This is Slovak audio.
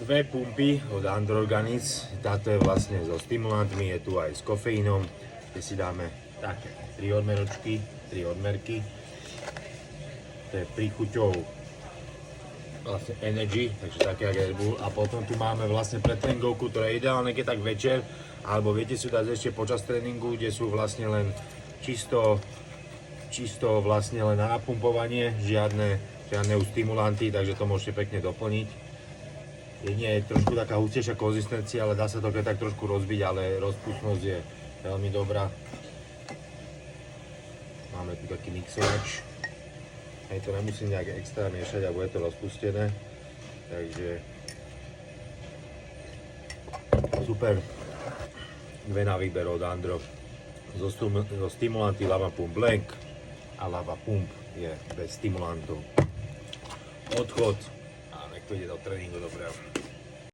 dve pumpy od Androrganics. Táto je vlastne so stimulantmi, je tu aj s kofeínom, kde si dáme také 3 odmeročky, 3 odmerky. To je príchuťou vlastne energy, takže také ako Red Bull. A potom tu máme vlastne pre tréningovku, ktorá je ideálne keď tak večer, alebo viete si dať ešte počas tréningu, kde sú vlastne len čisto vlastne len na napumpovanie, žiadne stimulanty, takže to môžete pekne doplniť. Jedine je trošku taká hustejšia konzistencia, ale dá sa to keď tak trošku rozbiť, ale rozpustnosť je veľmi dobrá. Máme tu taký mixovač. Aj to nemusím nejak extra miešať, alebo je to rozpustené. Takže super. Dve na výber od Andro. Zo stimulanty Lava Pump Blank a Lava Pump je bez stimulantov. Odchod a nech to ide do tréningu dobre.